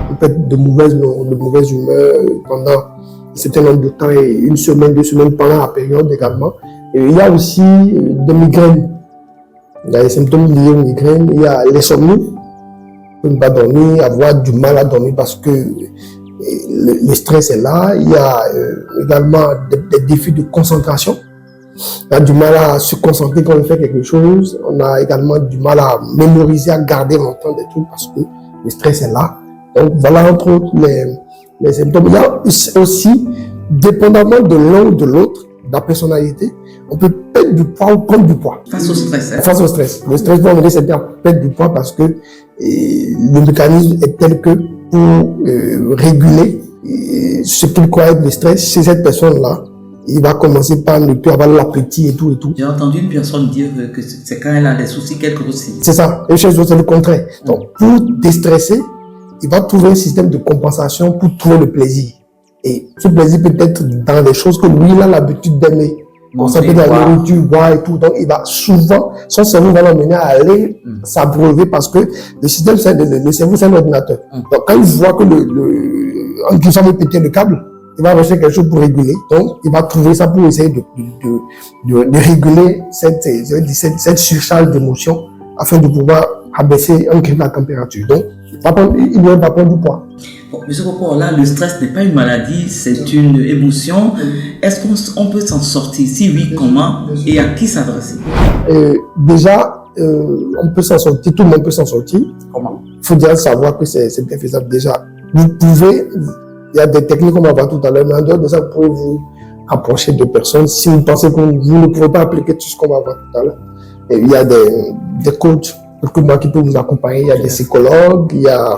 peut être de mauvaise humeur pendant un certain nombre de temps, et une semaine, 2 semaines pendant la période également. Et il y a aussi des migraines. Il y a les symptômes liés aux migraines, il y a l'insomnie, ne pas dormir, avoir du mal à dormir parce que le stress est là. Il y a également des défis de concentration. On a du mal à se concentrer quand on fait quelque chose. On a également du mal à mémoriser, à garder longtemps des trucs parce que le stress est là. Donc voilà entre autres les symptômes. Il y a aussi, dépendamment de l'un ou de l'autre, de la personnalité, on peut perdre du poids ou prendre du poids. Face au stress. Hein? Face au stress. Le stress peut amener certains à perdre du poids parce que le mécanisme est tel que pour réguler ce qu'il croit être le stress chez cette personne-là, il va commencer par ne plus avoir l'appétit et tout. J'ai entendu une personne dire que c'est quand elle a des soucis qu'elle grossit. C'est ça. Et chez eux, c'est le contraire. Donc, pour déstresser, il va trouver un système de compensation pour trouver le plaisir. Et ce plaisir peut être dans des choses que lui, il a l'habitude d'aimer. Donc, ça peut être la nourriture, boire et tout. Donc, il va souvent, son cerveau va l'amener à aller s'abreuver parce que le cerveau, c'est un ordinateur. Donc, quand il voit que ça veut péter le câble, il va rechercher quelque chose pour réguler. Donc, il va trouver ça pour essayer de réguler cette surcharge d'émotions afin de pouvoir abaisser un cri de la température. Donc, il ne va pas prendre du poids. Bon, monsieur Popo, là, le stress n'est pas une maladie, c'est une émotion. Est-ce qu'on peut s'en sortir? Si oui, comment? Et à qui s'adresser? Déjà, on peut s'en sortir, tout le monde peut s'en sortir. Comment? Il faut déjà savoir que c'est bien faisable. Déjà, vous pouvez, il y a des techniques qu'on va voir tout à l'heure, mais en dehors de ça, vous pouvez vous rapprocher de personnes. Si vous pensez que vous ne pouvez pas appliquer tout ce qu'on va voir tout à l'heure, il y a des coachs qui peuvent vous accompagner, il y a des psychologues, il y a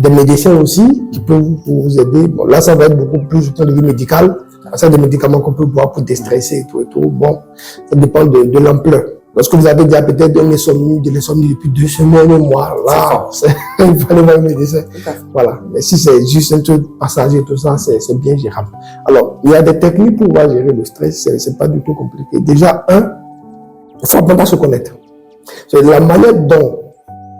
des médecins aussi qui peuvent vous aider. Bon, là, ça va être beaucoup plus du point de vue médical. C'est des médicaments qu'on peut boire pour déstresser et tout. Bon, ça dépend de l'ampleur. Lorsque vous avez déjà peut-être de l'insomnie depuis 2 semaines, un mois, là, il fallait voir un médecin. Voilà. Mais si c'est juste un truc passager, tout ça, c'est bien gérable. Alors, il y a des techniques pour pouvoir gérer le stress, c'est pas du tout compliqué. Déjà, il faut apprendre à se connaître. C'est la manière dont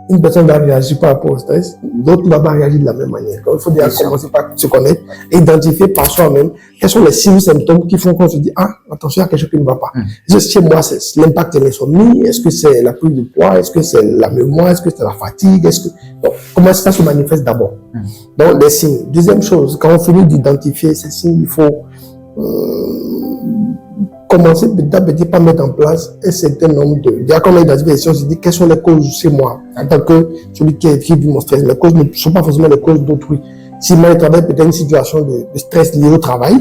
une personne va réagir par rapport au stress, l'autre ne va pas réagir de la même manière. Donc, il faut déjà commencer par se connaître et identifier par soi-même quels sont les signes symptômes qui font qu'on se dit, ah, attention, il y a quelque chose qui ne va pas. Chez moi, c'est l'impact de l'insomnie, est-ce que c'est la prise de poids, est-ce que c'est la mémoire, est-ce que c'est la fatigue, donc, comment ça se manifeste d'abord? Donc, les signes. Deuxième chose, quand on finit d'identifier ces signes, il faut commencer petit à petit par mettre en place un certain nombre déjà qu'on a identifié les choses, on se dit quelles sont les causes chez moi, en tant que celui qui vit mon stress. Les causes ne sont pas forcément les causes d'autrui. Si moi je travaille peut-être une situation de stress liée au travail,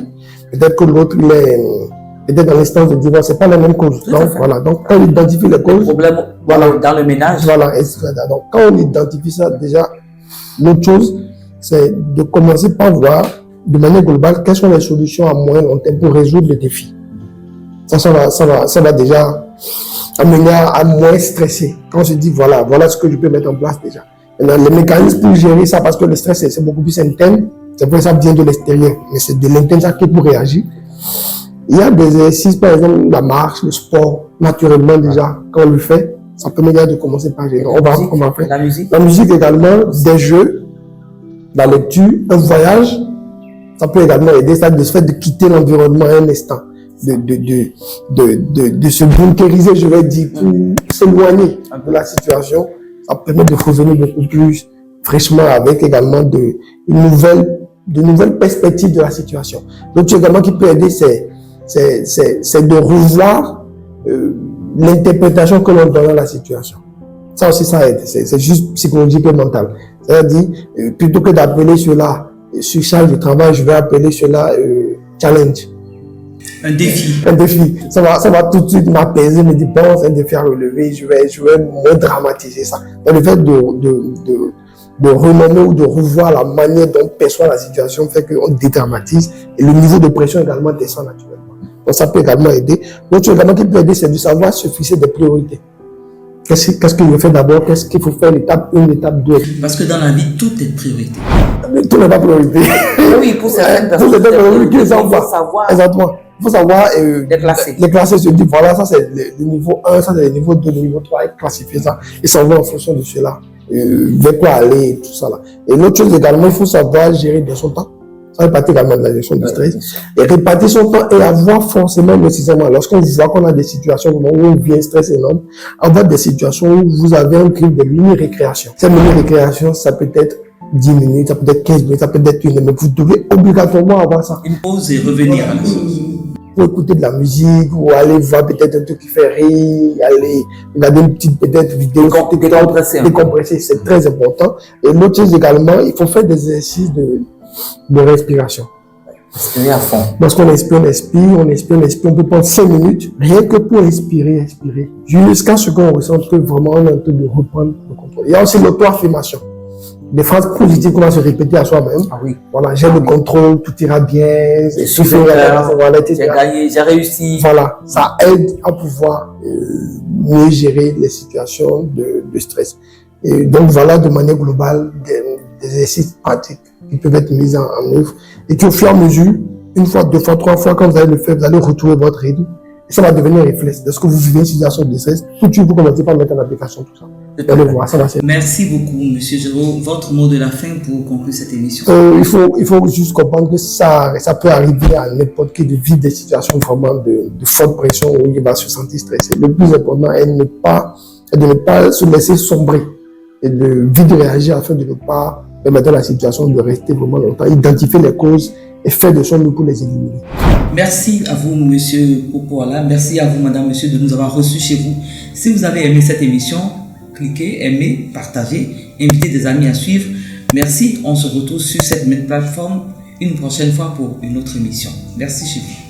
peut-être que l'autre il est peut-être dans l'instance de divorce, c'est pas la même cause. Donc voilà, donc quand on identifie les causes, problème dans le ménage. Voilà, donc quand on identifie ça, déjà l'autre chose, c'est de commencer par voir de manière globale quelles sont les solutions à moyen long terme pour résoudre le défi. Ça va déjà amener à moins stresser. Quand on se dit, voilà ce que je peux mettre en place déjà. Maintenant, les mécanismes pour gérer ça, parce que le stress, c'est beaucoup plus interne. C'est pour ça que ça vient de l'extérieur. Mais c'est de l'interne qui est pour réagir. Il y a des exercices, par exemple, la marche, le sport, naturellement déjà, quand on le fait, ça permet déjà de commencer par gérer. On va faire. La musique également, des jeux, la lecture, un voyage. Ça peut également aider ça, de se faire de quitter l'environnement un instant. De se bunkériser, je vais dire, pour s'éloigner de la situation. Ça permet de revenir beaucoup plus fraîchement avec également de nouvelles perspectives de la situation. L'autre chose également qui peut aider, c'est de revoir l'interprétation que l'on donne à la situation. Ça aussi, ça aide. C'est juste psychologique et mental. C'est-à-dire, plutôt que d'appeler cela surcharge de travail, je vais appeler cela challenge. Un défi. Ça va tout de suite m'apaiser, me dire, bon, c'est un défi à relever, je vais moins dramatiser ça. Donc, le fait de renommer ou de revoir la manière dont on perçoit la situation fait qu'on dédramatise et le niveau de pression également descend naturellement. Donc, ça peut également aider. L'autre chose également qui peut aider, c'est de savoir se fixer des priorités. Qu'est-ce qu'il faut faire d'abord? Qu'est-ce qu'il faut faire l'étape 1, l'étape 2? Parce que dans la vie, tout est priorité. Mais tout n'est pas priorité. Oui, pour certaines personnes, il faut savoir. Exactement. Il faut savoir les classer, se dire, voilà, ça c'est le niveau 1, ça c'est le niveau 2, le niveau 3, et classifier ça. Et savoir en fonction de cela vers quoi aller, tout ça là. Et l'autre chose également, il faut savoir gérer bien son temps. Ça fait partie également de la gestion du stress. Et répartir son temps et avoir forcément nécessairement, lorsqu'on voit qu'on a des situations où on vit un stress énorme, avoir des situations où vous avez un grille de mini-récréation. Cette mini-récréation, ça peut être 10 minutes, ça peut être 15 minutes, ça peut être une, mais vous devez obligatoirement avoir ça. Une pause et revenir à la chose. Pour écouter de la musique ou aller voir peut-être un truc qui fait rire, aller regarder une petite peut-être vidéo décompresser, c'est très important. Et l'autre chose également, il faut faire des exercices de respiration. Respirer à fond. Lorsqu'on inspire, on peut prendre 5 minutes rien que pour respirer, jusqu'à ce qu'on ressente que vraiment on est en train de reprendre le contrôle. Il y a aussi l'auto-affirmation. Des phrases positives qu'on va se répéter à soi-même. Ah oui. Voilà, j'ai le contrôle, tout ira bien, j'ai gagné, j'ai réussi. Voilà, ça aide à pouvoir mieux gérer les situations de stress. Et donc voilà, de manière globale, des exercices pratiques qui peuvent être mis en œuvre et qui au fur et à mesure, une fois, deux fois, trois fois, quand vous allez le faire, vous allez retrouver votre rythme. Et ça va devenir un réflexe. Lorsque vous vivez une situation de stress, tout de suite, vous commencez par mettre en application tout ça. Voir, ça va Merci beaucoup, Monsieur Géraud. Votre mot de la fin pour conclure cette émission. Il faut juste comprendre que ça peut arriver à n'importe qui de vivre des situations vraiment de forte pression où il va se sentir stressé. Le plus important est de ne pas se laisser sombrer et de vite réagir afin de ne pas permettre à la situation de rester vraiment longtemps, identifier les causes et faire de son mieux pour les éliminer. Merci à vous, Monsieur Popoala. Merci à vous, Madame, Monsieur, de nous avoir reçus chez vous. Si vous avez aimé cette émission, cliquez, aimez, partagez, invitez des amis à suivre. Merci. On se retrouve sur cette même plateforme une prochaine fois pour une autre émission. Merci chez vous.